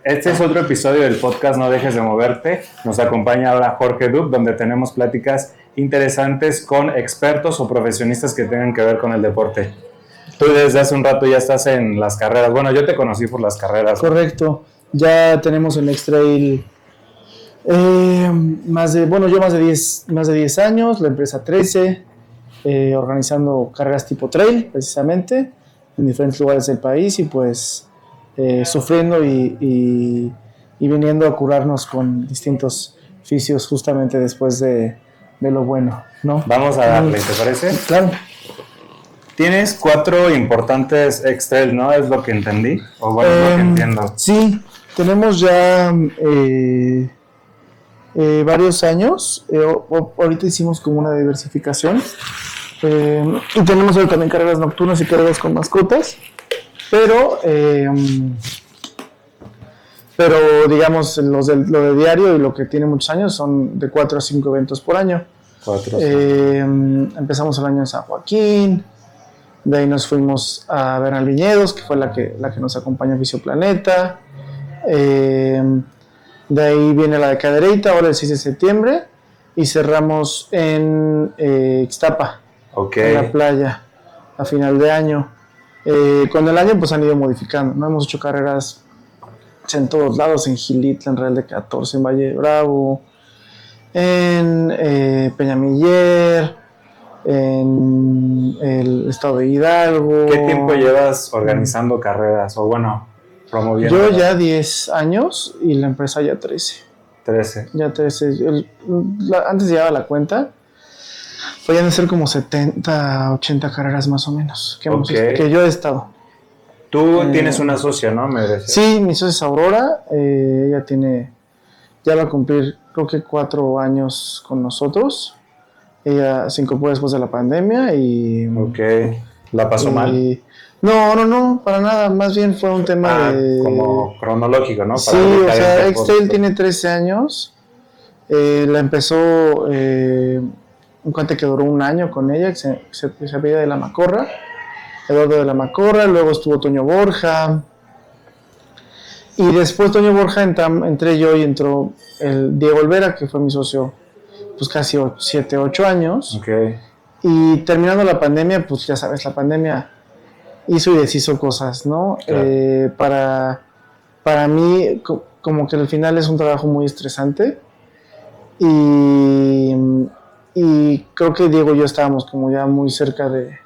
Este es otro episodio del podcast No Dejes de Moverte. Nos acompaña ahora Jorge Dub, donde tenemos pláticas interesantes con expertos o profesionistas que tengan que ver con el deporte. Tú desde hace un rato ya estás en las carreras. Bueno, yo te conocí por las carreras. Correcto. Ya tenemos en X-Trail yo más de 10 años, la empresa 13, organizando carreras tipo trail, precisamente, en diferentes lugares del país y pues sufriendo y viniendo a curarnos con distintos fisios justamente después de lo bueno, ¿no? Vamos a darle, ¿te parece? Claro. Tienes 4 importantes X-Trail, ¿no? Es lo que entendí, o bueno, es lo que entiendo. Sí, tenemos ya varios años. Ahorita hicimos como una diversificación. Y tenemos ahora también carreras nocturnas y carreras con mascotas. Pero digamos, lo de diario y lo que tiene muchos años son de 4 a 5 eventos por año. 4, Empezamos el año en San Joaquín. De ahí nos fuimos a Bernal Viñedos, que fue la que nos acompañó a Fisioplaneta. De ahí viene la de Cadereyta, ahora el 6 de septiembre. Y cerramos en Ixtapa, en la playa, a final de año. Con el año pues han ido modificando, ¿no? Hemos hecho carreras en todos lados, en Gilitla, en Real de 14, en Valle de Bravo, en Peñamiller, en el estado de Hidalgo. ¿Qué tiempo llevas organizando carreras? O bueno, promoviendo. Yo ya 10 años y la empresa ya 13. 13. Ya 13. Antes llevaba la cuenta. Podían ser como 70, 80 carreras más o menos que yo he estado. Tú tienes una socia, ¿no? Me decías. Sí, mi socia es Aurora. Ella ya va a cumplir creo que 4 años con nosotros. Ella se incorporó después de la pandemia y... Ok. ¿La pasó mal? No, para nada. Más bien fue un tema como cronológico, ¿no? Sí, o sea, X-Trail tiene 13 años. La empezó un cuate que duró un año con ella, que se apellida de la Macorra, Eduardo de la Macorra. Luego estuvo Toño Borja. Y después Toño Borja entré yo y entró el Diego Olvera, que fue mi socio pues casi 7, 8 años. Okay. Y terminando la pandemia, pues ya sabes, la pandemia hizo y deshizo cosas, ¿no? Claro. Para mí, como que al final es un trabajo muy estresante. Y creo que Diego y yo estábamos como ya muy cerca de,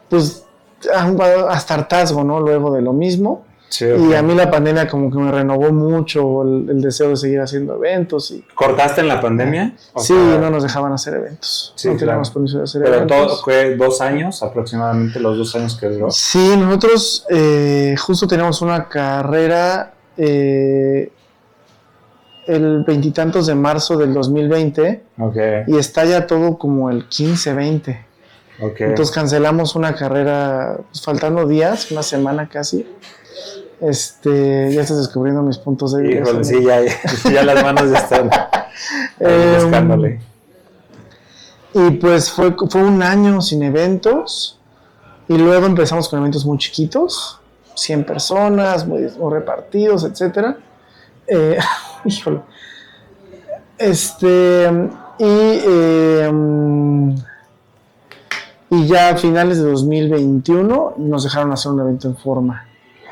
pues, hasta hartazgo, ¿no? Luego de lo mismo. Sí, okay. Y a mí la pandemia como que me renovó mucho el deseo de seguir haciendo eventos. ¿Cortaste en la pandemia? Sí, no nos dejaban hacer eventos. Sí, no teníamos permiso de hacer eventos. ¿Pero todo fue 2 años aproximadamente, los 2 años que duró? Sí, nosotros justo teníamos una carrera el 20 de marzo del 2020. Okay. Y está ya todo como el 15-20. Okay. Entonces cancelamos una carrera pues, faltando días, una semana casi. Ya estás descubriendo mis puntos de vista. Híjole, sí, ya las manos ya están buscándole. Y pues fue un año sin eventos. Y luego empezamos con eventos muy chiquitos, 100 personas, muy repartidos, etc. Híjole. Y ya a finales de 2021 nos dejaron hacer un evento en forma.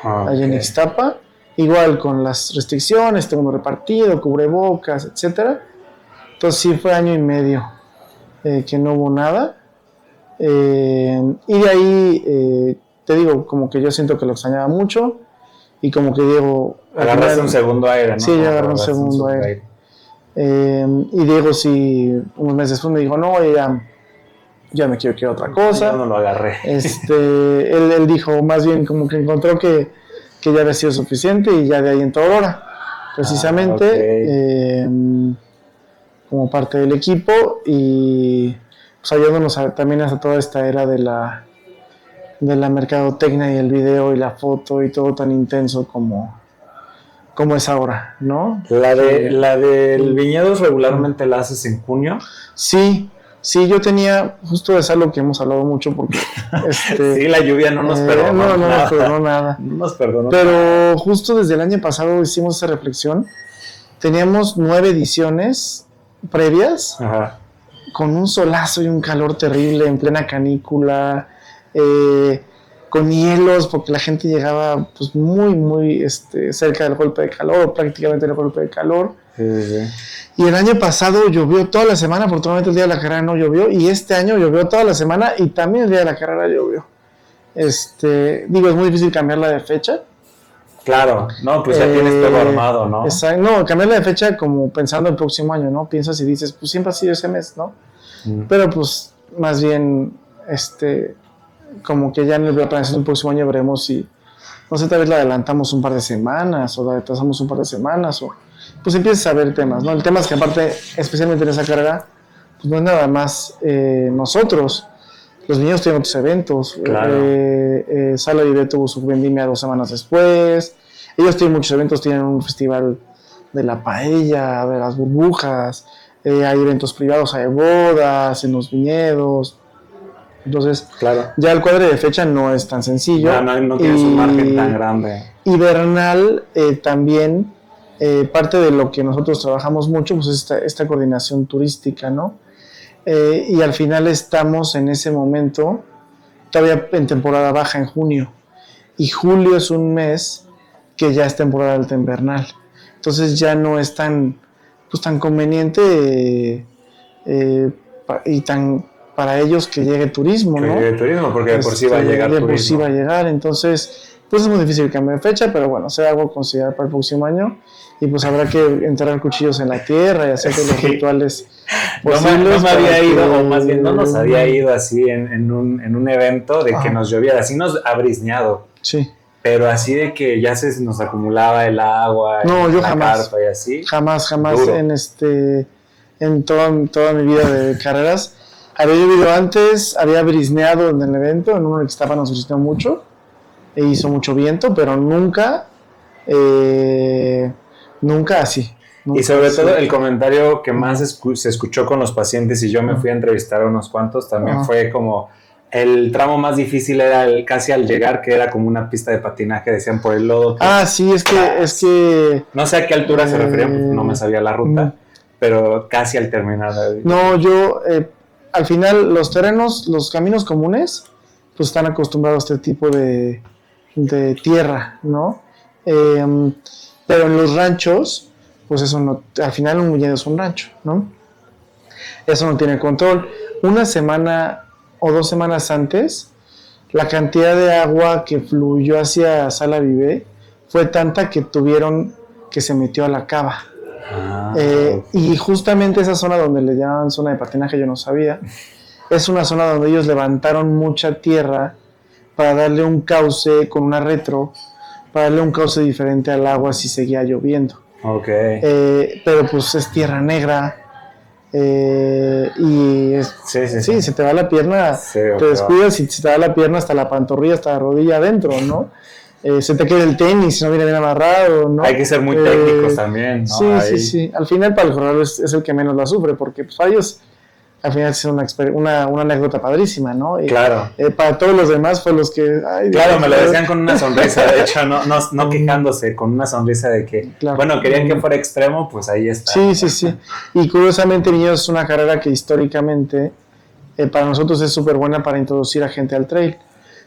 Allá en Ixtapa, igual con las restricciones, todo repartido, cubrebocas, etc. Entonces sí fue año y medio que no hubo nada. Y de ahí, te digo, como que yo siento que lo extrañaba mucho y como que Diego... Agarraste un segundo aire, ¿no? Sí, ya agarré un segundo aire. Y Diego sí, unos meses después me dijo, no, ya me quiero que otra cosa. Yo no lo agarré. Él dijo, más bien como que encontró que ya había sido suficiente y ya de ahí entró Aurora, precisamente, como parte del equipo y pues ayudándonos también hasta toda esta era de la mercadotecnia y el video y la foto y todo tan intenso como es ahora, ¿no? La del Viñedos regularmente la haces en junio. Sí, Sí, yo tenía, justo es algo que hemos hablado mucho porque... Sí, la lluvia no nos perdonó no nos perdonó nada. No nos perdonó Pero nada. justo desde el año pasado hicimos esa reflexión. Teníamos 9 ediciones previas, Ajá. con un solazo y un calor terrible, en plena canícula, con hielos, porque la gente llegaba pues muy cerca del golpe de calor, o prácticamente en el golpe de calor. Sí. Y el año pasado llovió toda la semana, afortunadamente el día de la carrera no llovió, y este año llovió toda la semana y también el día de la carrera llovió. Digo, es muy difícil cambiarla de fecha. Claro, no, pues ya tienes todo armado, ¿no? Exacto, no, cambiarla de fecha como pensando el próximo año, ¿no? Piensas y dices, pues siempre ha sido ese mes, ¿no? Pero pues más bien, como que ya en la planeación del próximo año veremos si, no sé, tal vez la adelantamos un par de semanas o la retrasamos un par de semanas o pues empiezas a ver temas, ¿no? El tema es que aparte, especialmente en esa carrera, pues no es nada más nosotros. Los niños tienen otros eventos. Claro. Sala Vive tuvo su vendimia 2 semanas después. Ellos tienen muchos eventos, tienen un festival de la paella, de las burbujas, hay eventos privados, hay bodas en los viñedos. Entonces, claro, ya el cuadro de fecha no es tan sencillo. No tienes un margen tan grande. Y Bernal también, parte de lo que nosotros trabajamos mucho, pues es esta coordinación turística, ¿no? Y al final estamos en ese momento, todavía en temporada baja, en junio. Y julio es un mes que ya es temporada alta en Bernal. Entonces ya no es tan conveniente y tan para ellos que llegue turismo, ¿no? Que llegue turismo, porque de por sí va a llegar turismo. De por sí va a llegar, entonces pues es muy difícil cambiar de fecha, pero bueno, será algo a considerar para el próximo año. Y pues habrá que enterrar cuchillos en la tierra y hacer todos los rituales posibles. No me había ido, o más bien no nos había ido así en un evento de que nos lloviera, así nos ha brisneado. Sí. Pero así de que ya se nos acumulaba el agua, no, yo la jamás, carpa y así. Jamás Duro. en toda mi vida de carreras. Había llovido antes, había brisneado en el evento, en uno que estaba nos brisneó mucho, e hizo mucho viento, pero nunca así. Y sobre todo el comentario que más se escuchó con los pacientes, y yo me fui a entrevistar a unos cuantos, también fue como el tramo más difícil era casi al llegar, que era como una pista de patinaje, decían por el lodo. Sí, es que no sé a qué altura se referían, porque no me sabía la ruta, pero casi al terminar. No, yo al final los terrenos, los caminos comunes, pues están acostumbrados a este tipo de tierra, ¿no? Pero en los ranchos, pues eso no, al final un viñedo es un rancho, ¿no? Eso no tiene control. Una semana o 2 semanas antes, la cantidad de agua que fluyó hacia Sala Vive fue tanta que tuvieron que se metió a la cava. Y justamente esa zona donde le llaman zona de patinaje, yo no sabía, es una zona donde ellos levantaron mucha tierra para darle un cauce con una retro, para darle un cauce diferente al agua si seguía lloviendo. Okay. Pero pues es tierra negra, y sí, se te va la pierna, te descuidas y se te va la pierna hasta la pantorrilla, hasta la rodilla adentro, ¿no? Se te queda el tenis si no viene bien amarrado, ¿no? Hay que ser muy técnicos también, ¿no? Sí. Al final para el corredor es el que menos la sufre, porque pues, para ellos al final es una anécdota padrísima, ¿no? Y, claro. Para todos los demás fue los que... claro, me lo decían con una sonrisa, de hecho, no quejándose, con una sonrisa de que, bueno, querían que fuera extremo, pues ahí está. Sí. Y curiosamente, Viñedos es una carrera que históricamente para nosotros es súper buena para introducir a gente al trail,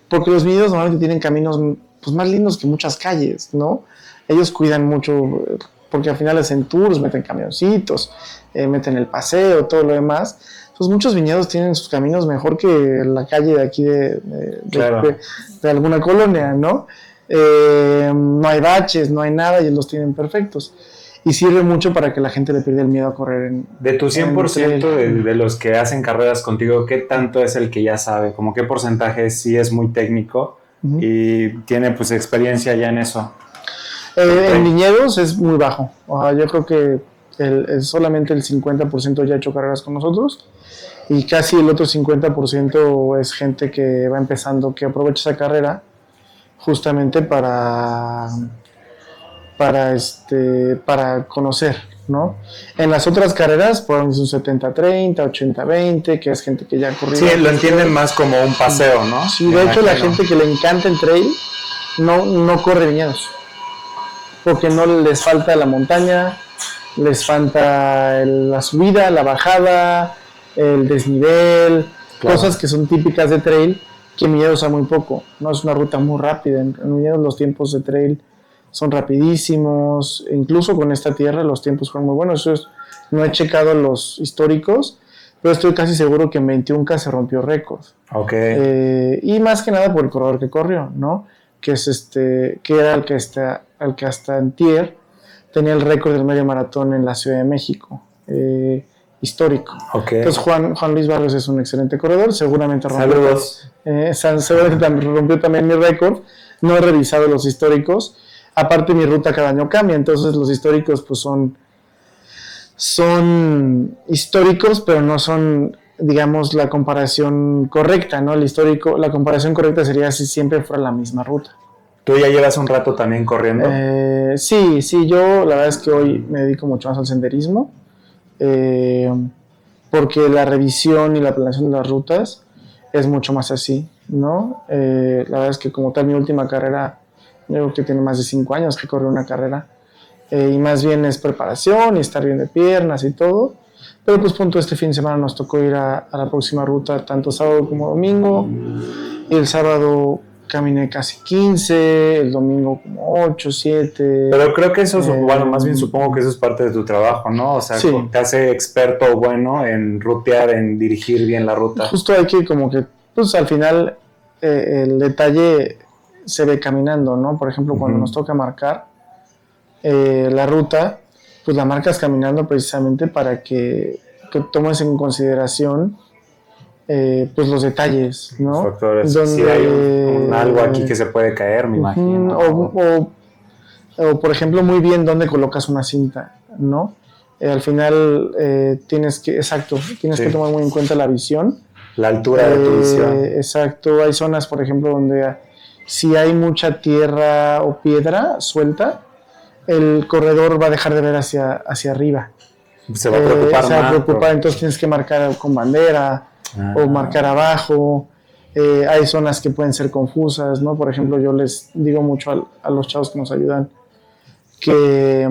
porque los viñedos normalmente tienen caminos pues, más lindos que muchas calles, ¿no? Ellos cuidan mucho, porque al final hacen tours, meten camioncitos, meten el paseo, todo lo demás. Pues muchos viñedos tienen sus caminos mejor que la calle de aquí de alguna colonia, ¿no? No hay baches, no hay nada y ellos los tienen perfectos. Y sirve mucho para que la gente le pierda el miedo a correr de tu 100% de los que hacen carreras contigo, ¿qué tanto es el que ya sabe? ¿Como qué porcentaje sí es muy técnico y tiene pues experiencia ya en eso? En viñedos es muy bajo. Yo creo que solamente el 50% ya ha hecho carreras con nosotros y casi el otro 50% es gente que va empezando, que aprovecha esa carrera justamente para conocer, ¿no? En las otras carreras, pues un 70-30, 80-20, que es gente que ya ha corrido. Sí, lo entienden más como un paseo, ¿no? Sí, de hecho la gente que le encanta el trail no corre viñedos, porque no les falta la montaña, les falta la subida, la bajada, el desnivel, claro. Cosas que son típicas de trail, que en viñedos hay muy poco, no es una ruta muy rápida, en viñedos los tiempos de trail son rapidísimos, incluso con esta tierra los tiempos fueron muy buenos. No he checado los históricos, pero estoy casi seguro que en 21K se rompió récord. Okay. Y más que nada por el corredor que corrió, ¿no? Que es que era el que hasta antier tenía el récord del medio maratón en la Ciudad de México, histórico. Okay. Entonces Juan Luis Barrios es un excelente corredor, seguramente rompió. Saludos. Seguramente rompió también mi récord. No he revisado los históricos. Aparte mi ruta cada año cambia, entonces los históricos pues son históricos, pero no son, digamos, la comparación correcta, ¿no? La comparación correcta sería si siempre fuera la misma ruta. ¿Tú ya llevas un rato también corriendo? Sí, yo la verdad es que hoy me dedico mucho más al senderismo, porque la revisión y la planeación de las rutas es mucho más así, ¿no? La verdad es que como tal mi última carrera, creo que tiene más de 5 años que corrí una carrera, y más bien es preparación y estar bien de piernas y todo, pero pues punto este fin de semana nos tocó ir a la próxima ruta tanto sábado como domingo, y el sábado caminé casi 15, el domingo como 8, 7. Pero creo que eso es, bueno, más bien supongo que eso es parte de tu trabajo, ¿no? O sea, sí. Te hace experto bueno en rutear, en dirigir bien la ruta. Justo hay que como que, pues al final el detalle se ve caminando, ¿no? Por ejemplo, cuando nos toca marcar la ruta, pues la marcas caminando precisamente para que tomes en consideración pues los detalles, ¿no? Los factores. Donde, si hay algo aquí que se puede caer, me imagino. O por ejemplo, muy bien dónde colocas una cinta, ¿no? Al final tienes que tomar muy en cuenta la visión. La altura de tu visión. Exacto. Hay zonas, por ejemplo, donde si hay mucha tierra o piedra suelta, el corredor va a dejar de ver hacia arriba. Se va a preocupar Se va a preocupar, entonces tienes que marcar con bandera o marcar abajo. Hay zonas que pueden ser confusas, ¿no? Por ejemplo, yo les digo mucho a los chavos que nos ayudan que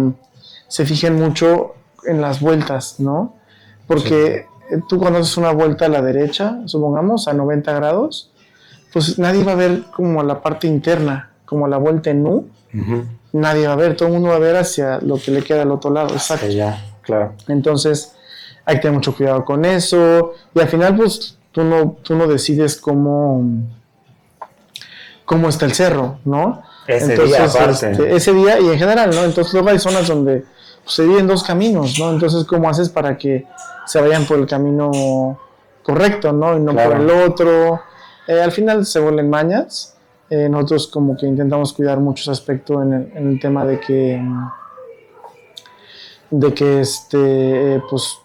se fijen mucho en las vueltas, ¿no? Porque tú cuando haces una vuelta a la derecha, supongamos, a 90 grados, pues nadie va a ver como la parte interna, como la vuelta en U. Nadie va a ver, todo el mundo va a ver hacia lo que le queda al otro lado. Exacto. Ya, claro. Entonces hay que tener mucho cuidado con eso, y al final pues tú no decides cómo está el cerro, ¿no? Ese día y en general, ¿no? Entonces luego hay zonas donde pues, se dividen 2 caminos, ¿no? Entonces ¿cómo haces para que se vayan por el camino correcto, ¿no? Y no por el otro. Al final se vuelven mañas. Nosotros como que intentamos cuidar mucho ese aspecto en el tema de que pues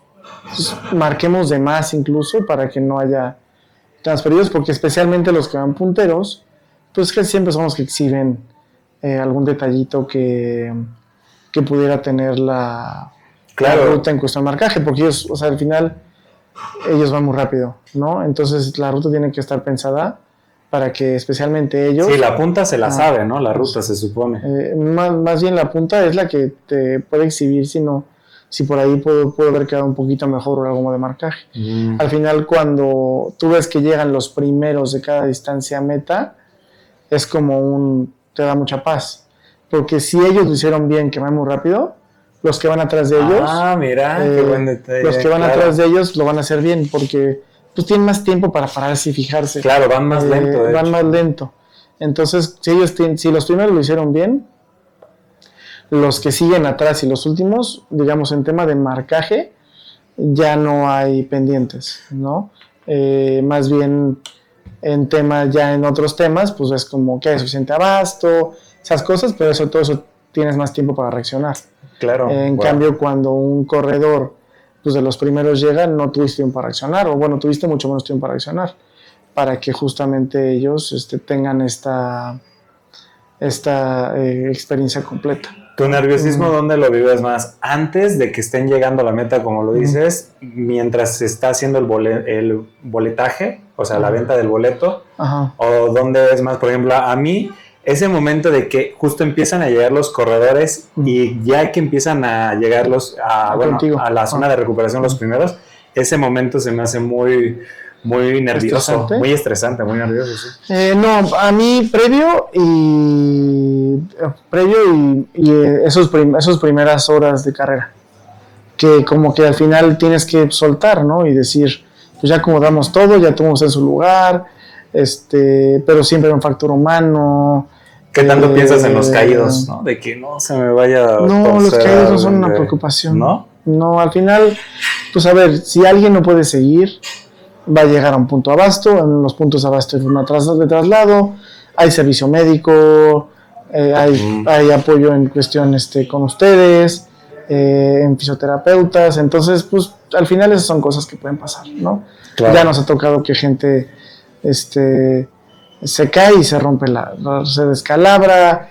marquemos de más incluso para que no haya transferidos, porque especialmente los que van punteros, pues que siempre son los que exhiben algún detallito que pudiera tener la ruta en cuestión de marcaje, porque ellos, o sea, al final ellos van muy rápido, ¿no? Entonces la ruta tiene que estar pensada para que especialmente ellos... Sí, la punta se la sabe, ¿no? La ruta se supone. Más bien la punta es la que te puede exhibir si por ahí puede haber quedado un poquito mejor o algo de marcaje. Al final, cuando tú ves que llegan los primeros de cada distancia meta, es como te da mucha paz. Porque si ellos lo hicieron bien, que van muy rápido, los que van atrás de ellos... mira, qué buen detalle. Los que van atrás de ellos lo van a hacer bien, porque pues tienen más tiempo para pararse y fijarse. Claro, van más lento. Van más lento. Entonces, si los primeros lo hicieron bien, los que siguen atrás y los últimos, digamos, en tema de marcaje, ya no hay pendientes, ¿no? Más bien en otros temas, pues es como que hay suficiente abasto, esas cosas, pero todo eso tienes más tiempo para reaccionar. Claro. En cambio, cuando un corredor pues de los primeros llega, no tuviste tiempo para reaccionar, o bueno, tuviste mucho menos tiempo para reaccionar, para que justamente ellos tengan esta experiencia completa. ¿Tu nerviosismo dónde lo vives más? ¿Antes de que estén llegando a la meta, como lo dices, mientras se está haciendo el boletaje, o sea, la venta del boleto? Ajá. ¿O dónde es más? Por ejemplo, a mí, ese momento de que justo empiezan a llegar los corredores y ya que empiezan a llegar a la zona de recuperación los primeros, ese momento se me hace muy nervioso, muy estresante, muy nervioso, sí. No, a mí previo y esas primeras horas de carrera, que como que al final tienes que soltar, ¿no? Y decir, pues ya acomodamos todo, ya tomamos en su lugar, pero siempre hay un factor humano. ¿Qué tanto piensas en los caídos, no? De que no se me vaya a No, los caídos no son una preocupación. ¿No? No, al final, pues a ver, si alguien no puede seguir, va a llegar a un punto abasto. En los puntos abasto hay forma de traslado, hay servicio médico, hay apoyo en cuestión con ustedes, en fisioterapeutas. Entonces, pues al final esas son cosas que pueden pasar, ¿no? Claro. Ya nos ha tocado que gente se cae y se rompe se descalabra,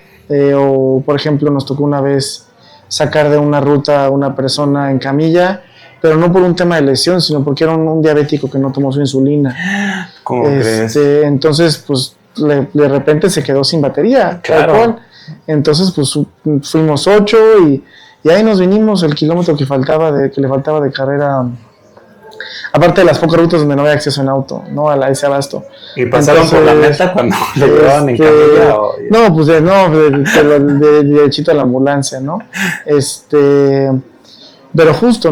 o por ejemplo nos tocó una vez sacar de una ruta a una persona en camilla, pero no por un tema de lesión, sino porque era un diabético que no tomó su insulina. ¿Cómo crees? Entonces, pues, de repente se quedó sin batería, claro. Tal cual. Entonces, pues, fuimos 8 y ahí nos vinimos el kilómetro que le faltaba de carrera, aparte de las pocas rutas donde no había acceso en auto, ¿no? A ese abasto. ¿Y pasaron por la meta cuando le llevaban en camilla? No, pues de chito a la ambulancia, ¿no? Pero justo,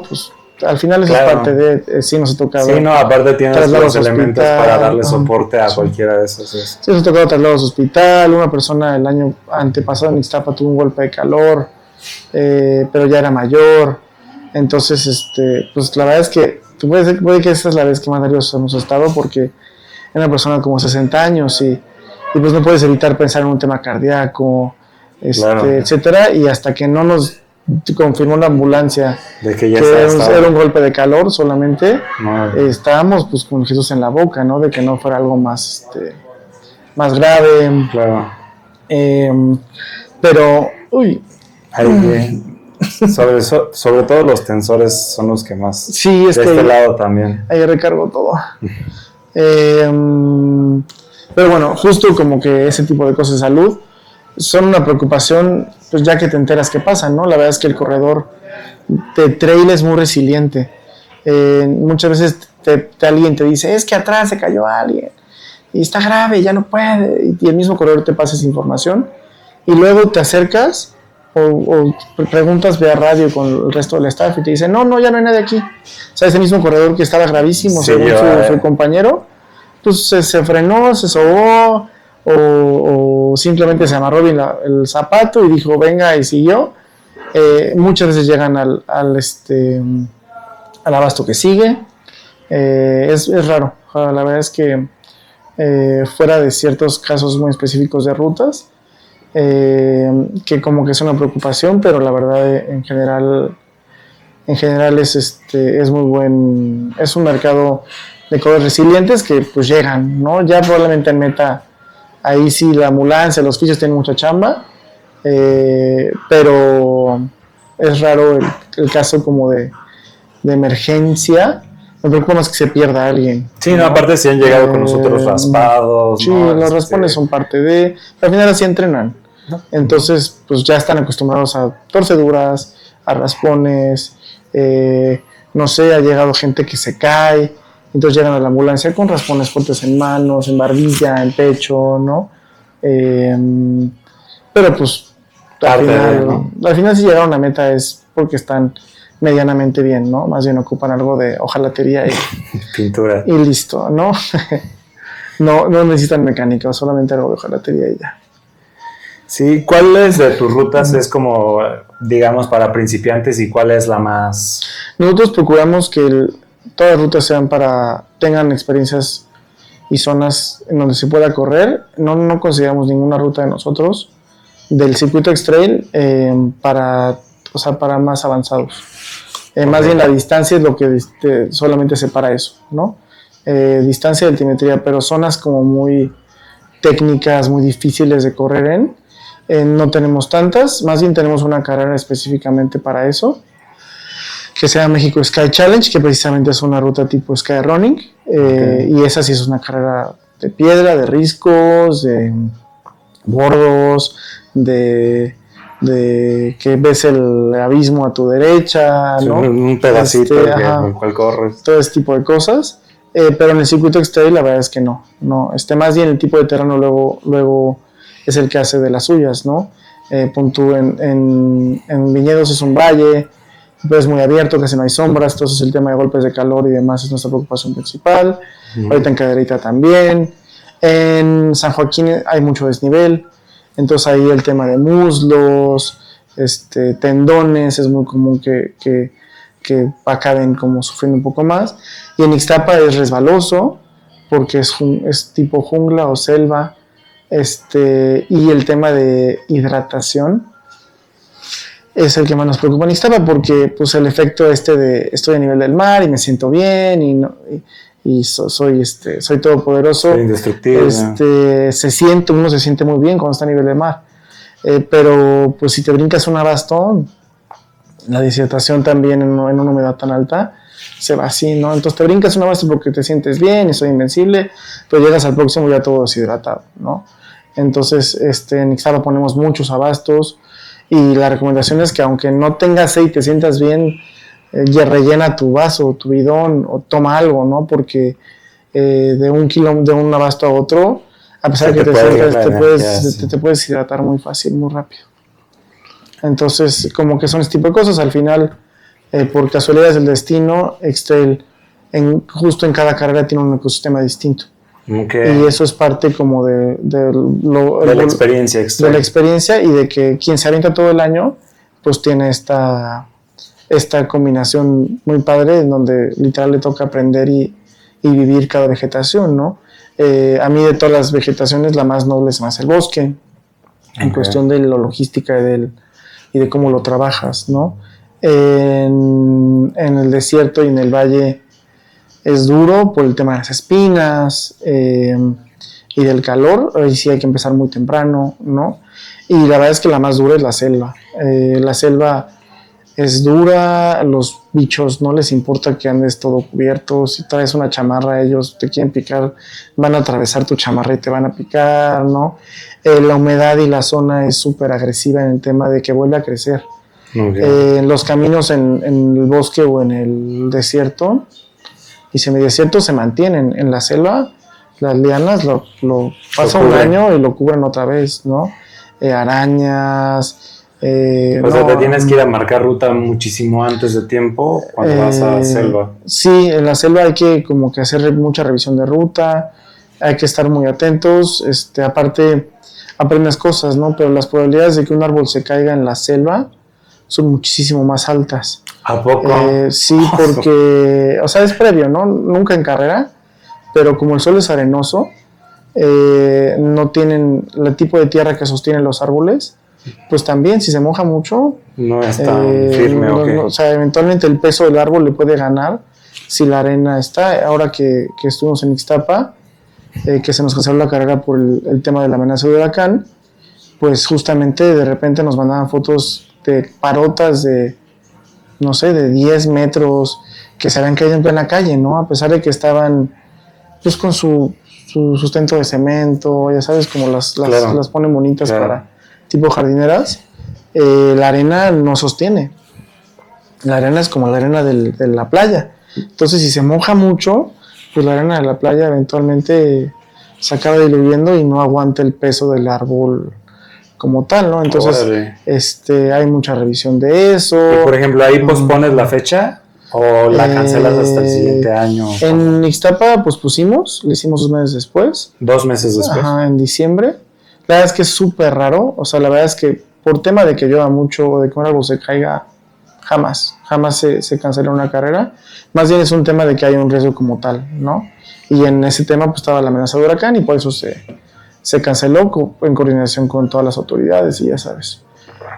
pues al final eso claro. Es parte de, sí nos ha tocado. Sí, no, aparte tienes los elementos para darle soporte a cualquiera de esos. Sí, nos ha tocado traslados a hospital, una persona el año antepasado en Ixtapa tuvo un golpe de calor, pero ya era mayor, entonces, pues la verdad es que puede que esta es la vez que más nerviosos hemos estado, porque era una persona como 60 años y pues no puedes evitar pensar en un tema cardíaco, claro. Etcétera, y hasta que no nos confirmó la ambulancia de que ya era un golpe de calor solamente, estábamos pues con Jesús en la boca, ¿no? De que no fuera algo más grave. Claro. Pero sobre todo los tensores son los que más sí, es de este lado también. Ahí recargo todo. Pero bueno, justo como que ese tipo de cosas de salud son una preocupación, pues ya que te enteras qué pasa, ¿no? La verdad es que el corredor de trail es muy resiliente. Muchas veces alguien te dice, es que atrás se cayó alguien y está grave, ya no puede, y el mismo corredor te pasa esa información y luego te acercas o preguntas vía radio con el resto del staff y te dicen, no, ya no hay nadie aquí. O sea, ese mismo corredor que estaba gravísimo, sí, según su compañero, pues se frenó, se sobó, o simplemente se amarró bien el zapato y dijo venga y siguió. Muchas veces llegan al abasto que sigue. Es raro, la verdad es que fuera de ciertos casos muy específicos de rutas, que como que es una preocupación, pero la verdad en general es muy buen, es un mercado de corredores resilientes que pues llegan, ¿no? Ya probablemente en meta ahí sí la ambulancia, los fisios tienen mucha chamba, pero es raro el caso como de emergencia. Me preocupa más que se pierda alguien. Sí, no, aparte si han llegado con nosotros raspados. Sí, ¿no? Los raspones son parte de... Al final así entrenan. Entonces, pues ya están acostumbrados a torceduras, a raspones, no sé, ha llegado gente que se cae, entonces llegan a la ambulancia con raspones fuertes en manos, en barbilla, en pecho, ¿no? Pero pues al final si llegaron a meta es porque están medianamente bien, ¿no? Más bien ocupan algo de hojalatería y pintura y listo, ¿no? No necesitan mecánica, solamente algo de hojalatería y ya. Sí, ¿cuáles de tus rutas es como, digamos, para principiantes y cuál es la más...? Nosotros procuramos que todas las rutas tengan experiencias y zonas en donde se pueda correr. No consideramos ninguna ruta de nosotros del circuito X-Trail para más avanzados. Más bien la distancia es lo que solamente separa eso, ¿no? Distancia de altimetría, pero zonas como muy técnicas, muy difíciles de correr No tenemos tantas, más bien tenemos una carrera específicamente para eso, que se llama México Sky Challenge, que precisamente es una ruta tipo Sky Running, y esa sí es una carrera de piedra, de riscos, de bordos, de que ves el abismo a tu derecha, ¿no? Un pedacito por el cual corres. Todo ese tipo de cosas, pero en el circuito X-Trail la verdad es que no, más bien el tipo de terreno luego es el que hace de las suyas, ¿no? En Viñedos es un valle, pero es muy abierto, casi no hay sombras, entonces el tema de golpes de calor y demás es nuestra preocupación principal. Ahorita en Cadereyta también. En San Joaquín hay mucho desnivel, entonces ahí el tema de muslos, tendones, es muy común que acaben como sufriendo un poco más. Y en Ixtapa es resbaloso, porque es tipo jungla o selva, y el tema de hidratación es el que más nos preocupa en Ixtapa, porque pues el efecto de estoy a nivel del mar y me siento bien y soy todopoderoso, soy indestructible, uno se siente muy bien cuando está a nivel del mar, pero pues si te brincas un abasto, la deshidratación también en una humedad tan alta se va así, ¿no? Entonces te brincas un abasto porque te sientes bien y soy invencible, pero llegas al próximo ya todo deshidratado, ¿no? Entonces en Ixtapa ponemos muchos abastos y la recomendación es que aunque no tengas sed y te sientas bien, rellena tu vaso, tu bidón o toma algo, ¿no? Porque de un abasto a otro, a pesar de que te puedes hidratar muy fácil, muy rápido. Entonces, como que son este tipo de cosas. Al final, por casualidades del destino, X-Trail justo en cada carrera tiene un ecosistema distinto. Okay. Y eso es parte como de la experiencia X-Trail. De la experiencia y de que quien se avienta todo el año, pues tiene esta combinación muy padre en donde literal le toca aprender y vivir cada vegetación, ¿no? A mí de todas las vegetaciones la más noble es más el bosque, en cuestión de la logística y de cómo lo trabajas, ¿no? En el desierto y en el valle es duro por el tema de las espinas y del calor, ahí sí hay que empezar muy temprano, ¿no? Y la verdad es que la más dura es la selva. La selva es dura, los bichos no les importa que andes todo cubierto, si traes una chamarra ellos te quieren picar, van a atravesar tu chamarra y te van a picar, ¿no? La humedad y la zona es súper agresiva en el tema de que vuelve a crecer. Los caminos en el bosque o en el desierto y semidesierto se mantienen. En la selva las lianas lo pasa un año y lo cubren otra vez, ¿no? Arañas. O sea, te tienes que ir a marcar ruta muchísimo antes de tiempo cuando vas a la selva. Sí, en la selva hay que como que hacer mucha revisión de ruta, hay que estar muy atentos, aparte aprendes cosas, ¿no? Pero las probabilidades de que un árbol se caiga en la selva son muchísimo más altas. ¿A poco? Sí, porque, o sea, es previo, ¿no? Nunca en carrera, pero como el suelo es arenoso, no tienen el tipo de tierra que sostienen los árboles, pues también si se moja mucho no es tan firme. O sea, eventualmente el peso del árbol le puede ganar si la arena está. Ahora que estuvimos en Ixtapa, que se nos canceló la carrera por el tema de la amenaza de huracán, pues justamente de repente nos mandaban fotos de parotas de, no sé, de 10 metros que se habían caído en plena calle, ¿no? A pesar de que estaban pues con su sustento de cemento, ya sabes, como las ponen bonitas para tipo jardineras, la arena no sostiene. La arena es como la arena de la playa. Entonces, si se moja mucho, pues la arena de la playa eventualmente se acaba diluyendo y no aguanta el peso del árbol como tal, ¿no? Entonces, hay mucha revisión de eso. Y, por ejemplo, ¿ahí pospones la fecha o la cancelas hasta el siguiente año? En Ixtapa, pues le hicimos 2 meses después. 2 meses después. Ajá, en diciembre. La verdad es que es súper raro, o sea, la verdad es que por tema de que llueva mucho o de que un árbol se caiga, jamás se cancela una carrera. Más bien es un tema de que hay un riesgo como tal, ¿no? Y en ese tema pues estaba la amenaza de huracán y por eso se canceló en coordinación con todas las autoridades y ya sabes.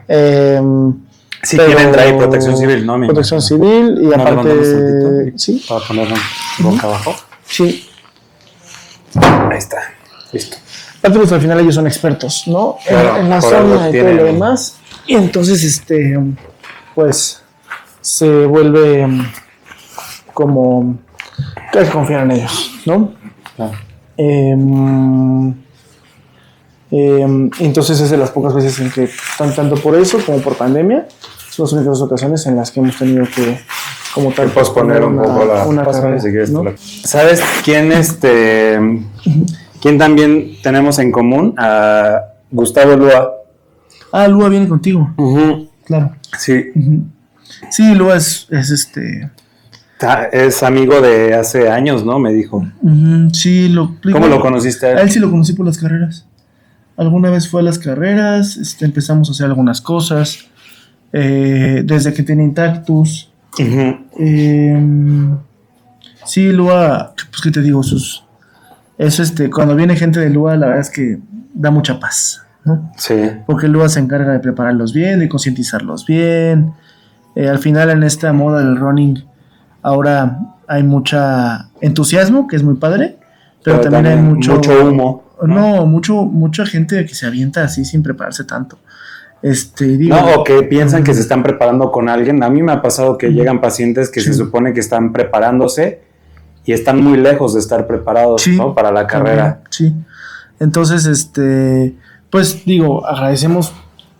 Sí, quieren traer protección civil, ¿no? Protección civil y aparte... ¿Sí? Para ponerlo boca abajo. Sí. Ahí está, listo. aparte pues al final ellos son expertos, ¿no? Claro, en la por algo zona y todo tienen- lo demás. Y entonces, pues, se vuelve como que hay que confiar en ellos, ¿no? Claro. Entonces es de las pocas veces en que, tanto por eso como por pandemia, son las únicas ocasiones en las que hemos tenido que, como tal, Que posponer un poco una pásame, carrera, si quieres, ¿no? ¿Sabes quién quién también tenemos en común? A Gustavo Lua. Ah, Lua viene contigo, claro. Sí, Ujú. Sí, Lua es es amigo de hace años, ¿no? Me dijo. sí, ¿Cómo lo conociste a A él? él sí lo conocí por las carreras. Alguna vez fue a las carreras, empezamos a hacer algunas cosas, desde que tenía Intactus. Sí, Lua, pues qué te digo, cuando viene gente de Lua, la verdad es que da mucha paz, ¿no? Sí. Porque Lua se encarga de prepararlos bien, de concientizarlos bien. Al final en esta moda del running, ahora hay mucha entusiasmo, que es muy padre, pero también hay mucho humo. No, mucha gente que se avienta así sin prepararse tanto. Digo, No, o que piensan que se están preparando con alguien. A mí me ha pasado que llegan pacientes que Sí. se supone que están preparándose y están muy lejos de estar preparados, Sí, ¿no? Para la carrera. Sí. Entonces, pues digo, agradecemos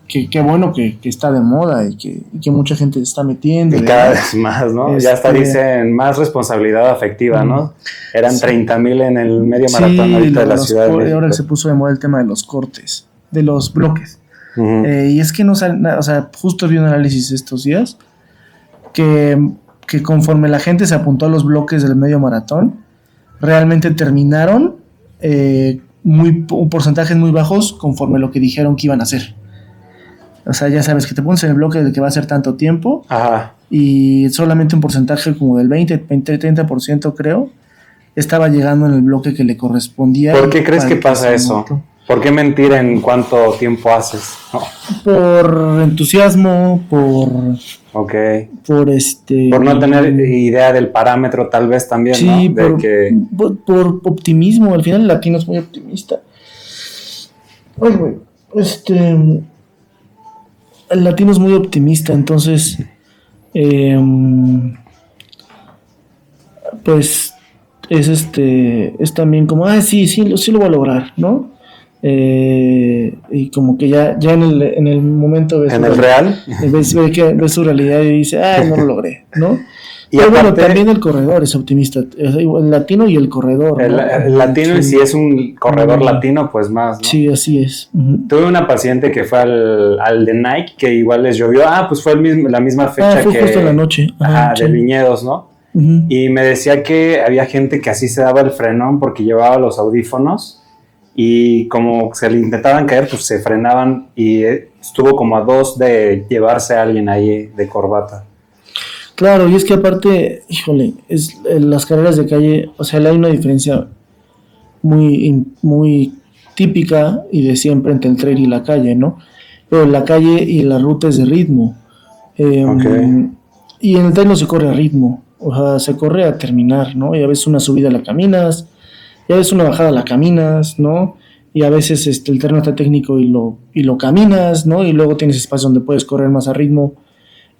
que qué bueno que está de moda y que mucha gente se está metiendo. Y cada vez más, ¿no? Ya hasta dicen más responsabilidad afectiva, ¿no? Eran Sí. 30,000 en el medio Sí, maratón ahorita de la los Ciudad de México. ahora se puso de moda el tema de los cortes, de los bloques. Ujú. Y es que no sale nada, o sea, justo vi un análisis estos días que conforme la gente se apuntó a los bloques del medio maratón, realmente terminaron porcentajes muy bajos conforme lo que dijeron que iban a hacer. O sea, ya sabes que te pones en el bloque de que va a ser tanto tiempo Ajá. y solamente un porcentaje como del 30% creo, estaba llegando en el bloque que le correspondía. ¿Por qué crees para que pasa eso? crecimiento. ¿Por qué mentir en cuánto tiempo haces? No. Por entusiasmo, Ok. por Por no tener idea del parámetro tal vez también, sí, ¿no? De que... por optimismo. Al final el latino es muy optimista. Ay, güey. El latino es muy optimista, entonces pues es también como, sí lo voy a lograr, ¿no? Y como que ya en el momento ves ¿En su el real? ves su realidad y dice, no lo logré, ¿no? Y Pero bueno, aparte- también el corredor es optimista, el latino y el corredor, ¿no? El latino, y Sí. si es un corredor latino, pues más, ¿no? Sí, así es. Ujú. Tuve una paciente que fue al de Nike, que igual les llovió. Pues fue la misma fecha Fue que... justo en la noche. Ajá, sí. de Viñedos, ¿no? Ujú. Y me decía que había gente que así se daba el frenón porque llevaba los audífonos y como se le intentaban caer, pues se frenaban y estuvo como a 2 de llevarse a alguien ahí de corbata. Claro, y es que aparte, híjole, las carreras de calle, o sea, hay una diferencia muy típica y de siempre entre el trail y la calle, ¿no? Pero la calle y la ruta es de ritmo. Ok. Y en el trail no se corre a ritmo, o sea, se corre a terminar, ¿no? Y a veces una subida la caminas, y a veces una bajada la caminas, ¿no? Y a veces el terreno está técnico y lo caminas, ¿no? Y luego tienes espacios donde puedes correr más a ritmo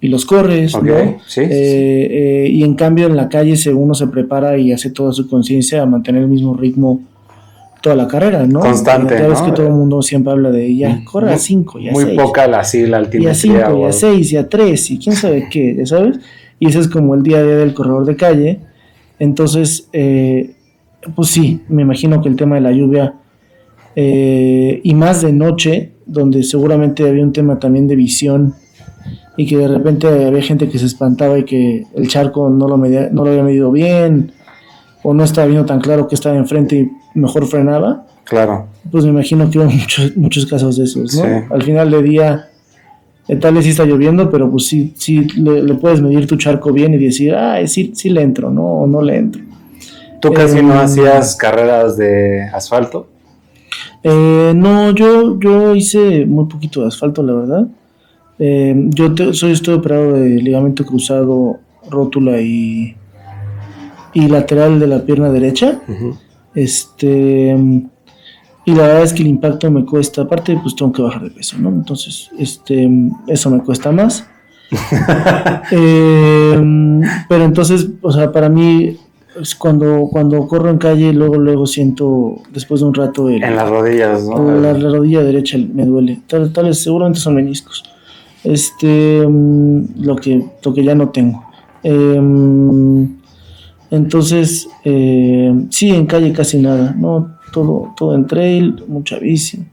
y los corres, Ok, ¿no? sí. Y en cambio en la calle uno se prepara y hace toda su conciencia a mantener el mismo ritmo toda la carrera, ¿no? Constante, Ya ves ¿no? que todo el mundo siempre habla de ya, corre a 5, ya Muy 6. poca la Y a altimetría. 5, y a 6, y a 3, y quién sabe qué, ¿ya sabes? Y ese es como el día a día del corredor de calle. Entonces, pues sí, me imagino que el tema de la lluvia y más de noche, donde seguramente había un tema también de visión y que de repente había gente que se espantaba y que el charco no lo había medido bien o no estaba viendo tan claro que estaba enfrente y mejor frenaba. Claro. Pues me imagino que hubo muchos casos de esos, ¿no? Sí. Al final del día, tal vez sí está lloviendo, pero pues sí le puedes medir tu charco bien y decir, sí le entro, ¿no? O no le entro. ¿Tú casi no hacías carreras de asfalto? No, yo hice muy poquito de asfalto, la verdad. Estoy operado de ligamento cruzado, rótula y lateral de la pierna derecha. Uh-huh. Y la verdad es que el impacto me cuesta, aparte pues tengo que bajar de peso, ¿no? Entonces, eso me cuesta más. Pero entonces, o sea, para mí, cuando corro en calle, luego siento, después de un rato, en las rodillas, ¿no? la rodilla derecha me duele. Tal vez, seguramente son meniscos. Lo que ya no tengo. Entonces, sí, en calle casi nada, ¿no? Todo en trail, mucha bici,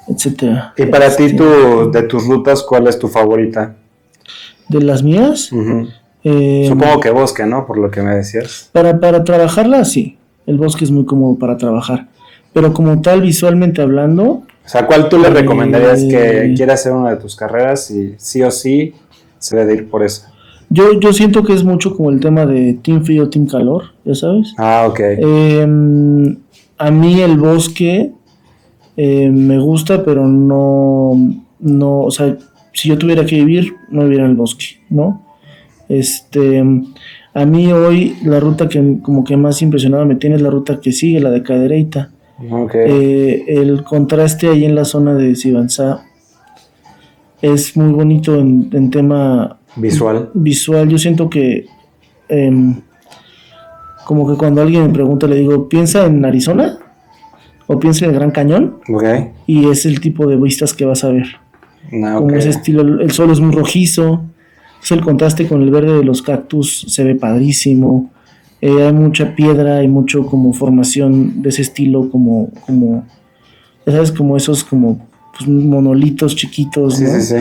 etcétera. Y para ti, de tus rutas, ¿cuál es tu favorita? ¿De las mías? Uh-huh. Supongo que bosque, ¿no? Por lo que me decías. Para trabajarla, sí. El bosque es muy cómodo para trabajar. Pero como tal, visualmente hablando... O sea, ¿cuál tú le recomendarías que quiera hacer una de tus carreras y sí o sí se debe ir por eso? Yo siento que es mucho como el tema de team frío, team calor, ¿ya sabes? Ah, ok. A mí el bosque me gusta, pero no, o sea, si yo tuviera que vivir, no viviera en el bosque, ¿no? A mí hoy la ruta que como que más impresionado me tiene es la ruta que sigue, la de Cadereyta. Okay. El contraste ahí en la zona de Sibanzá es muy bonito en tema visual. Yo siento que como que cuando alguien me pregunta le digo, ¿piensa en Arizona? ¿O piensa en el Gran Cañón? Okay. Y es el tipo de vistas que vas a ver. No, como ese estilo, el suelo es muy rojizo, entonces el contraste con el verde de los cactus se ve padrísimo. Hay mucha piedra, hay mucho como formación de ese estilo, como ya sabes, como esos como pues, monolitos chiquitos, sí, ¿no? Sí.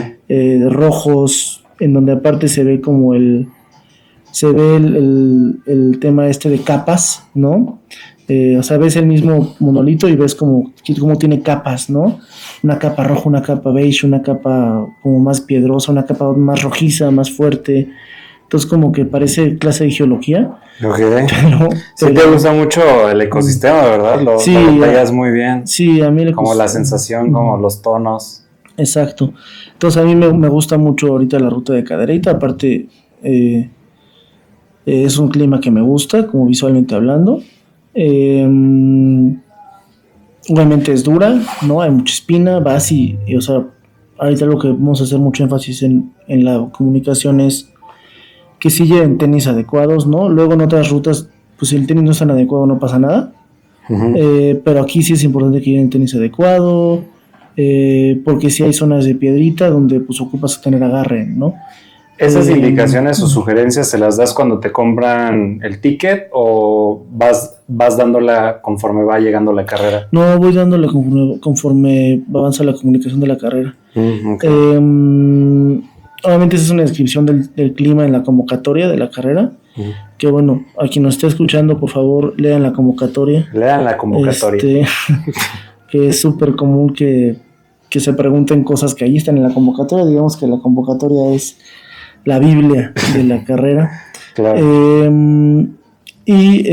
Rojos, en donde aparte se ve como el tema de capas, ¿no? O sea, ves el mismo monolito y ves como tiene capas, ¿no? Una capa roja, una capa beige, una capa como más piedrosa, una capa más rojiza, más fuerte. Entonces como que parece clase de geología. Okay. Sí te gusta mucho el ecosistema, ¿verdad? Lo detallas muy bien. Sí, a mí el como la sensación, como los tonos. Exacto. Entonces a mí me gusta mucho ahorita la ruta de Cadereyta. Aparte es un clima que me gusta, como visualmente hablando. Obviamente es dura, ¿no? Hay mucha espina, vas y o sea, ahorita lo que vamos a hacer mucho énfasis en la comunicación es que sí lleven tenis adecuados, ¿no? Luego en otras rutas, pues si el tenis no es tan adecuado no pasa nada. Uh-huh. Pero aquí sí es importante que lleven tenis adecuado, porque sí hay zonas de piedrita donde pues ocupas tener agarre, ¿no? ¿Esas indicaciones o sugerencias se las das cuando te compran el ticket o vas dándola conforme va llegando la carrera? No, voy dándola conforme avanza la comunicación de la carrera. Okay. Obviamente esa es una descripción del clima en la convocatoria de la carrera. Que bueno, a quien nos esté escuchando, por favor, lean la convocatoria. Lean la convocatoria. Que es súper común que se pregunten cosas que ahí están en la convocatoria. Digamos que la convocatoria es la Biblia de la carrera. Claro. Y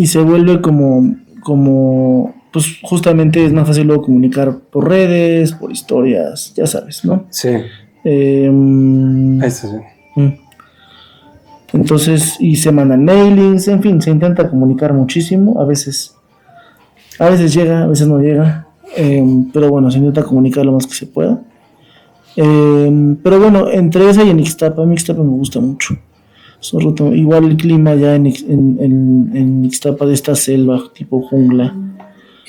se vuelve como pues justamente es más fácil luego comunicar por redes, por historias, ya sabes, ¿no? Sí. Eso sí. Entonces, y se mandan mailings, en fin, se intenta comunicar muchísimo, a veces llega, a veces no llega, pero bueno, se intenta comunicar lo más que se pueda. Pero bueno, entre esa y en Ixtapa me gusta mucho. Igual el clima ya en Ixtapa de esta selva tipo jungla.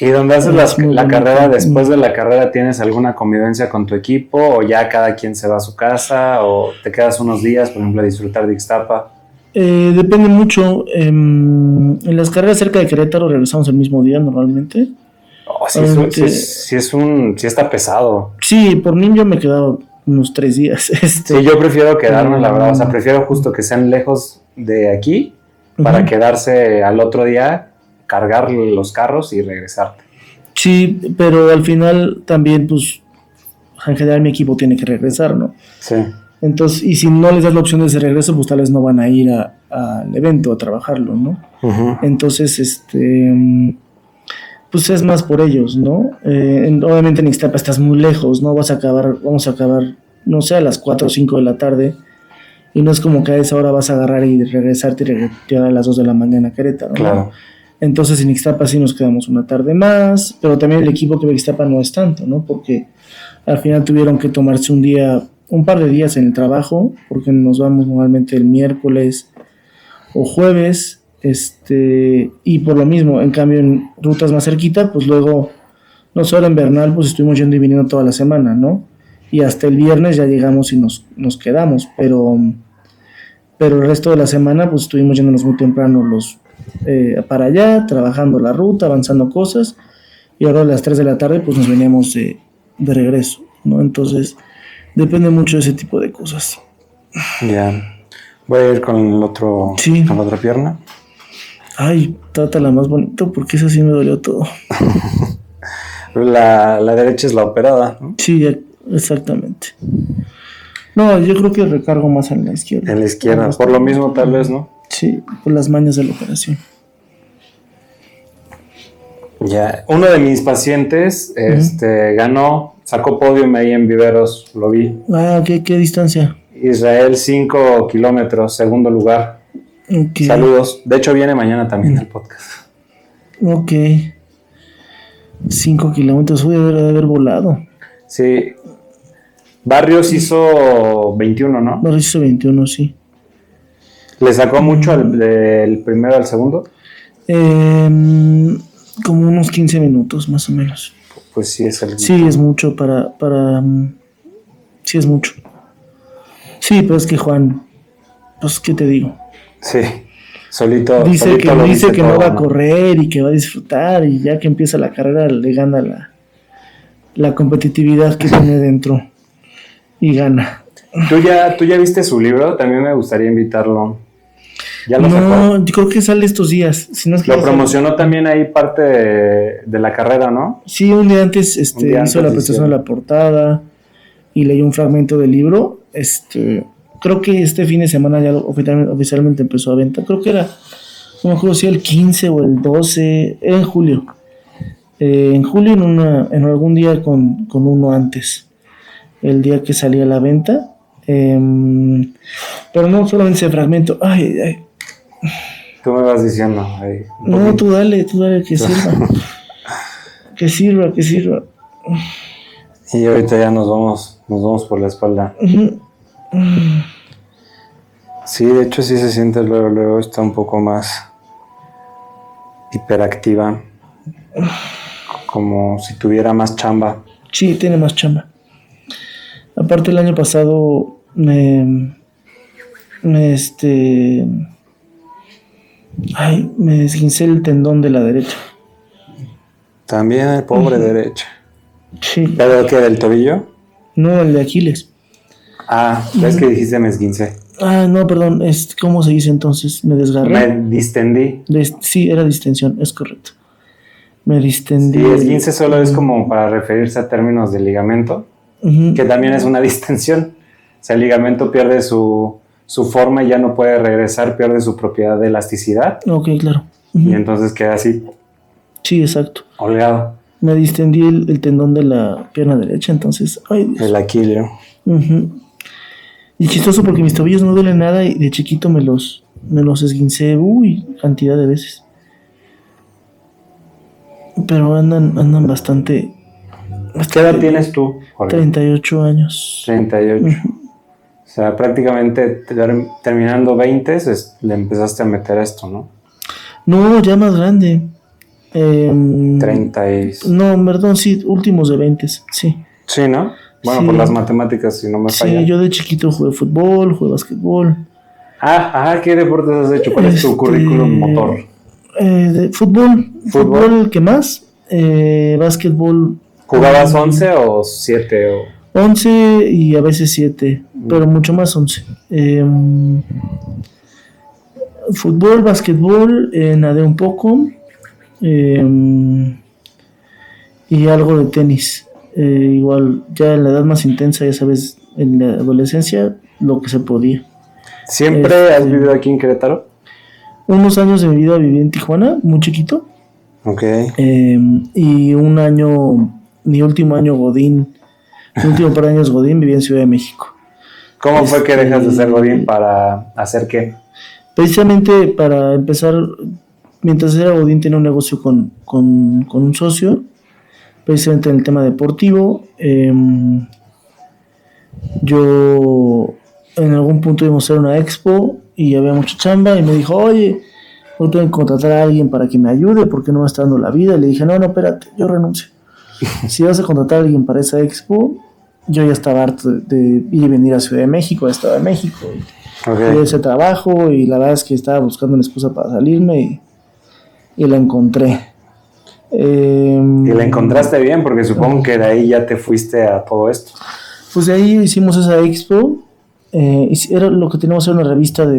¿Y donde haces la carrera, después de la carrera, tienes alguna convivencia con tu equipo o ya cada quien se va a su casa o te quedas unos días, por ejemplo, a disfrutar de Ixtapa? Depende mucho. En las carreras cerca de Querétaro regresamos el mismo día normalmente. Sí está pesado. Sí, por mí yo me he quedado unos 3 días. Sí, yo prefiero quedarme, la verdad. O sea, prefiero justo que sean lejos de aquí para quedarse al otro día, cargar los carros y regresarte. Sí, pero al final también, pues, en general mi equipo tiene que regresar, ¿no? Sí. Entonces, y si no les das la opción de ese regreso, pues tal vez no van a ir al evento a trabajarlo, ¿no? Uh-huh. Entonces, pues es más por ellos, ¿no? Obviamente en Ixtapa estás muy lejos, ¿no? Vamos a acabar, no sé, a las 4 o 5 de la tarde, y no es como que a esa hora vas a agarrar y regresarte y llegar a las 2 de la mañana a Querétaro, ¿no? Claro. Entonces en Ixtapa sí nos quedamos una tarde más, pero también el equipo que ve Ixtapa no es tanto, ¿no? Porque al final tuvieron que tomarse un par de días en el trabajo, porque nos vamos normalmente el miércoles o jueves, y por lo mismo, en cambio en rutas más cerquita, pues luego, no solo en Bernal, pues estuvimos yendo y viniendo toda la semana, ¿no? Y hasta el viernes ya llegamos y nos quedamos, pero el resto de la semana pues estuvimos yéndonos muy temprano para allá, trabajando la ruta, avanzando cosas, y ahora a las 3 de la tarde pues nos veníamos de regreso, ¿no? Entonces depende mucho de ese tipo de cosas. Ya. Voy a ir con el otro, Sí. con la otra pierna. Ay, trátala más bonito porque esa sí me dolió todo. La derecha es la operada, ¿no? Sí, exactamente. No, yo creo que recargo más en la izquierda. En la izquierda, por lo mismo tal vez, ¿no? Sí, por las mañas de la operación. Ya, uno de mis pacientes sacó podium ahí en Viveros, lo vi. Ah, ¿qué distancia? Israel, 5 kilómetros, segundo lugar. Okay. Saludos. De hecho, viene mañana también el podcast. Ok. 5 kilómetros, voy a haber volado. Sí. Barrios hizo 21, ¿no? Barrios hizo 21, sí. ¿Le sacó mucho del primero al segundo? Como unos 15 minutos, más o menos. Pues sí, es el... Sí, es mucho sí, es mucho. Sí, pero es que Juan, pues, ¿qué te digo? Sí, solito. Dice que todo, no va a correr y que va a disfrutar, y ya que empieza la carrera le gana la competitividad que tiene dentro y gana. ¿Tú ya viste su libro? También me gustaría invitarlo. ¿Ya lo sacó? No, yo creo que sale estos días. Si no es que lo promocionó también ahí parte de la carrera, ¿no? Sí, un día antes hizo la presentación de la portada y leyó un fragmento del libro. Creo que este fin de semana ya oficialmente empezó a venta. Creo que era, no me acuerdo si el 15 o el 12, era en julio. En julio, en algún día con uno antes, el día que salía a la venta. Pero no solamente ese fragmento. Ay. Tú me vas diciendo. Ahí, no, tú dale, que sirva. que sirva. Y ahorita ya nos vamos por la espalda. Sí, de hecho sí se siente luego está un poco más hiperactiva, como si tuviera más chamba. Sí, tiene más chamba. Aparte el año pasado me esguincé el tendón de la derecha. También el pobre derecha. Sí. ¿Pero qué, del tobillo? No, el de Aquiles. Ah, ¿ves que dijiste me esguincé? Ah, no, perdón, ¿cómo se dice entonces? Me desgarré. Me distendí. Sí, era distensión, es correcto. Me distendí. Sí, esguince solo es como para referirse a términos de ligamento, que también es una distensión. O sea, el ligamento pierde su forma y ya no puede regresar, pierde su propiedad de elasticidad. Ok, claro. Y entonces queda así. Sí, exacto. Holgado. Me distendí el tendón de la pierna derecha, entonces... Ay, Dios. El aquileo. Y chistoso porque mis tobillos no duelen nada y de chiquito me los esguincé, cantidad de veces. Pero andan bastante... ¿Qué edad tienes tú, Jorge? 38 años. 38. O sea, prácticamente terminando 20 le empezaste a meter esto, ¿no? No, ya más grande. 30 y... No, perdón, sí, últimos de 20, sí. Sí, ¿no? Bueno, sí. Por las matemáticas, si no me fallan. Sí, yo de chiquito jugué fútbol, jugué básquetbol. ¿Qué deportes has hecho? ¿Cuál es tu currículum motor? De fútbol, ¿qué más? Básquetbol. ¿Jugabas 11 o 7? 11 y a veces 7, pero mucho más 11. Fútbol, básquetbol, nadé un poco y algo de tenis. Igual, ya en la edad más intensa, ya sabes, en la adolescencia, lo que se podía. ¿Siempre has vivido aquí en Querétaro? Unos años de mi vida viví en Tijuana, muy chiquito. Ok. Y un año, mi último año Godín, mi último par de años Godín, viví en Ciudad de México. ¿Cómo fue que dejas de ser Godín para hacer qué? Precisamente para empezar, mientras era Godín tenía un negocio con un socio, precisamente en el tema deportivo. Yo en algún punto íbamos a hacer una expo y había mucha chamba y me dijo, oye, yo tengo que contratar a alguien para que me ayude porque no me está dando la vida. Y le dije, no, espérate, yo renuncio. Si vas a contratar a alguien para esa expo, yo ya estaba harto de ir y venir a Ciudad de México, a Estado de México, y ese trabajo, y la verdad es que estaba buscando una excusa para salirme y la encontré. Y la encontraste bien, porque supongo que de ahí ya te fuiste a todo esto. Pues de ahí hicimos esa expo. Era lo que teníamos, era una revista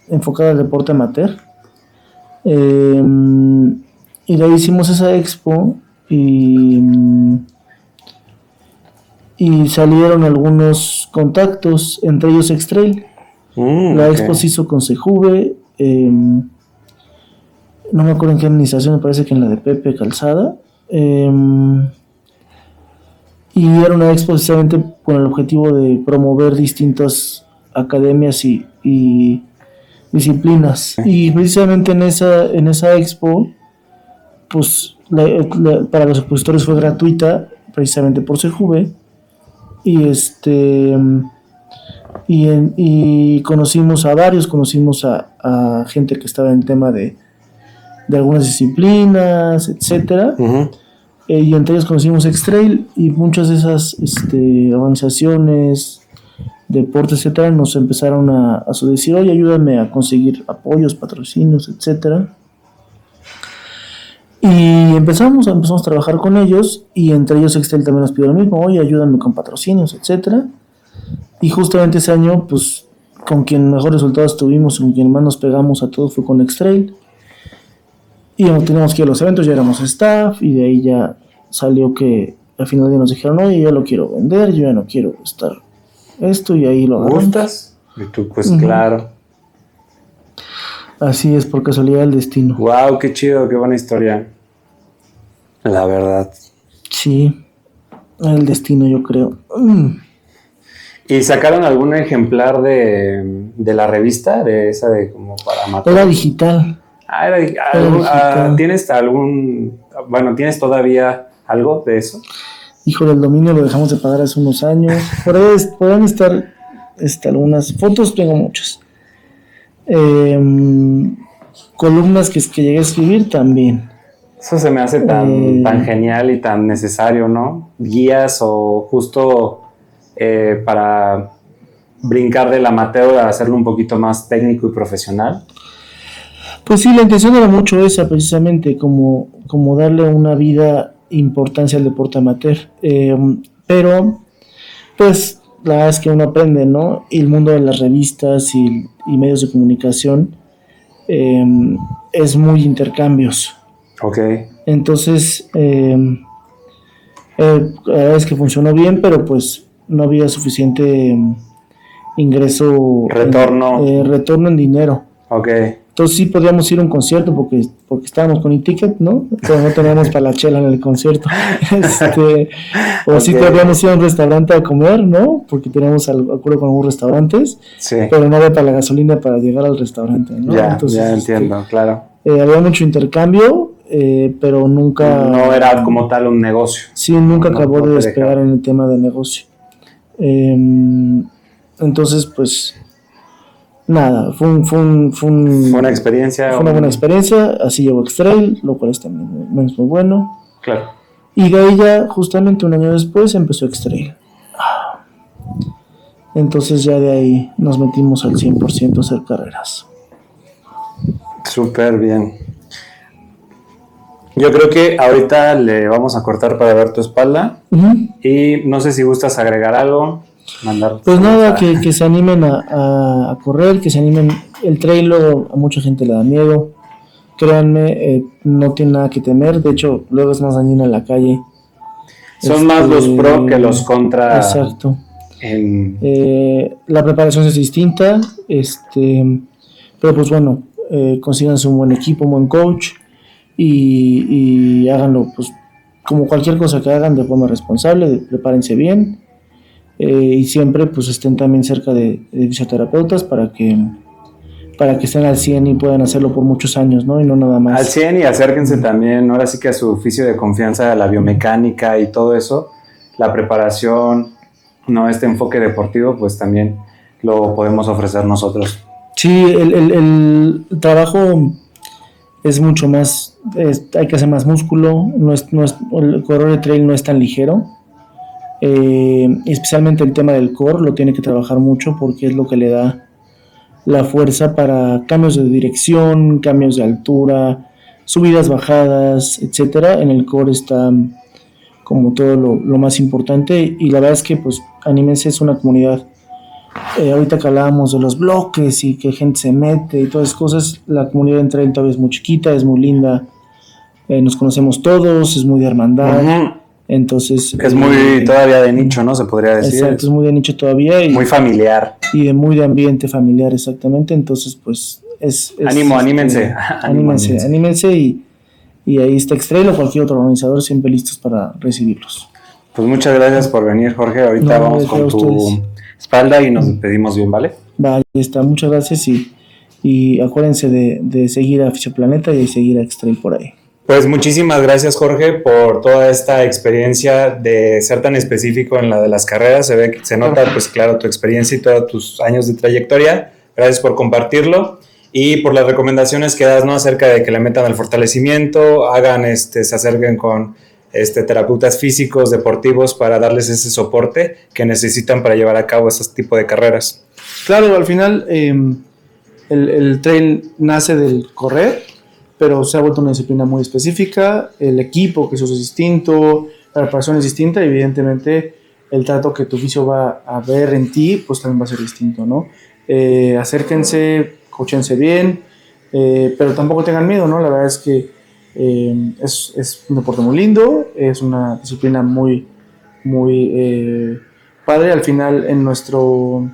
enfocada al deporte amateur. Y de ahí hicimos esa expo y salieron algunos contactos, entre ellos X-Trail. La expo se hizo con Sejuve, no me acuerdo en qué administración, me parece que en la de Pepe Calzada. Y era una expo precisamente con el objetivo de promover distintas academias y disciplinas. Y precisamente en esa expo, pues para los expositores fue gratuita, precisamente por Sejuve. Y conocimos a varios, conocimos a gente que estaba en tema de algunas disciplinas, etcétera. Y entre ellos conocimos X-Trail, y muchas de esas organizaciones, deportes, etcétera, nos empezaron a decir, oye, ayúdame a conseguir apoyos, patrocinios, etcétera. Y empezamos a trabajar con ellos, y entre ellos X-Trail también nos pidió lo mismo, oye, ayúdame con patrocinios, etcétera. Y justamente ese año, pues, con quien mejor resultados tuvimos, con quien más nos pegamos a todos fue con X-Trail. Y teníamos que ir a los eventos, ya éramos staff, y de ahí ya salió que al final del día nos dijeron, oye, yo lo quiero vender, yo ya no quiero estar esto, y ahí lo agarramos. ¿Gustas? Y tú, pues claro. Así es, por casualidad del destino. Wow, qué chido, qué buena historia. La verdad. Sí, el destino, yo creo. ¿Y sacaron algún ejemplar de la revista? De esa de como para matar. Era digital. Era digital. ¿Tienes ¿tienes todavía algo de eso? Híjole, el dominio lo dejamos de pagar hace unos años. Por ahí podrán estar algunas fotos, tengo muchas. Columnas que llegué a escribir también. Eso se me hace tan genial y tan necesario, ¿no? Guías o justo para brincar del amateur a hacerlo un poquito más técnico y profesional. Pues sí, la intención era mucho esa, precisamente, como darle una vida, importancia al deporte amateur. Pero, pues, la verdad es que uno aprende, ¿no? Y el mundo de las revistas y medios de comunicación es muy intercambios. Ok. Entonces, la verdad es que funcionó bien, pero pues no había suficiente ingreso. Retorno en dinero. Ok. Entonces sí podíamos ir a un concierto porque estábamos con e-ticket, ¿no? Pero no teníamos para la chela en el concierto. O sí podíamos ir a un restaurante a comer, ¿no? Porque teníamos acuerdo con algunos restaurantes. Sí. Pero no había para la gasolina para llegar al restaurante, ¿no? Entonces, ya entiendo, claro. Había mucho intercambio, pero nunca... No era como tal un negocio. Sí, nunca acabó de despegar en el tema de negocio. Entonces, pues... Nada, fue una experiencia. Fue una buena experiencia, así llegó X-Trail, lo cual es también es muy bueno. Claro. Y de ahí ya, justamente un año después, empezó X-Trail. Entonces ya de ahí nos metimos al 100% a hacer carreras. Súper bien. Yo creo que ahorita le vamos a cortar para ver tu espalda. Y no sé si gustas agregar algo. Pues nada, que se animen a correr, que se animen. El trail a mucha gente le da miedo. Créanme, no tiene nada que temer. De hecho, luego es más dañino en la calle. Son más los pro que los contra. Exacto. La preparación es distinta. Pero pues bueno, consíganse un buen equipo, un buen coach. Y háganlo, pues como cualquier cosa que hagan, de forma responsable. Prepárense bien. Y siempre pues estén también cerca de fisioterapeutas para que para que estén al 100 y puedan hacerlo por muchos años, ¿no? Y no nada más. Al 100 y acérquense también, ahora sí que a su oficio de confianza, la biomecánica y todo eso, la preparación, no este enfoque deportivo, pues también lo podemos ofrecer nosotros. Sí, el trabajo es mucho más, hay que hacer más músculo, el correr de trail no es tan ligero, especialmente el tema del core lo tiene que trabajar mucho porque es lo que le da la fuerza para cambios de dirección, cambios de altura, subidas, bajadas, etcétera. En el core está como todo lo más importante, y la verdad es que pues Anímense es una comunidad. Ahorita que hablábamos de los bloques y que gente se mete y todas esas cosas, la comunidad en trail todavía es muy chiquita, es muy linda, nos conocemos todos, es muy de hermandad. Uh-huh. Entonces es muy todavía de nicho, ¿no? Se podría decir. Exacto, es muy de nicho todavía. Muy familiar. Y muy de ambiente familiar, exactamente. Entonces, pues anímense. Anímense y ahí está X-Trail o cualquier otro organizador siempre listos para recibirlos. Pues muchas gracias por venir, Jorge. Ahorita vamos con tu espalda y nos despedimos bien, ¿vale? Vale, está. Muchas gracias y acuérdense de seguir a Fisioplaneta y de seguir a X-Trail por ahí. Pues muchísimas gracias, Jorge, por toda esta experiencia de ser tan específico en la de las carreras. Se nota, pues claro, tu experiencia y todos tus años de trayectoria. Gracias por compartirlo y por las recomendaciones que das, ¿no? Acerca de que le metan al fortalecimiento, se acerquen con terapeutas físicos, deportivos, para darles ese soporte que necesitan para llevar a cabo ese tipo de carreras. Claro, al final el trail nace del correr, pero se ha vuelto una disciplina muy específica. El equipo que se usa es distinto, la preparación es distinta y evidentemente el trato que tu fisio va a ver en ti pues también va a ser distinto, ¿no? Acérquense, coachense bien, pero tampoco tengan miedo, ¿no? La verdad es que es un deporte muy lindo, es una disciplina muy padre. Al final en nuestro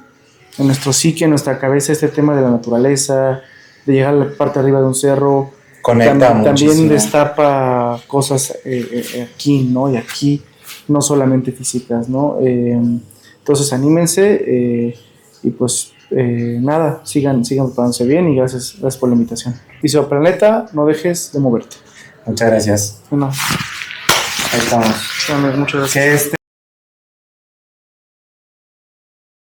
psique, en nuestra cabeza, este tema de la naturaleza, de llegar a la parte de arriba de un cerro, también destapa cosas aquí, ¿no? Y aquí, no solamente físicas, ¿no? Entonces anímense y pues nada, sigan preparándose bien y gracias por la invitación. Fisioplaneta, no dejes de moverte. Muchas gracias. No. Ahí estamos. Muchas gracias.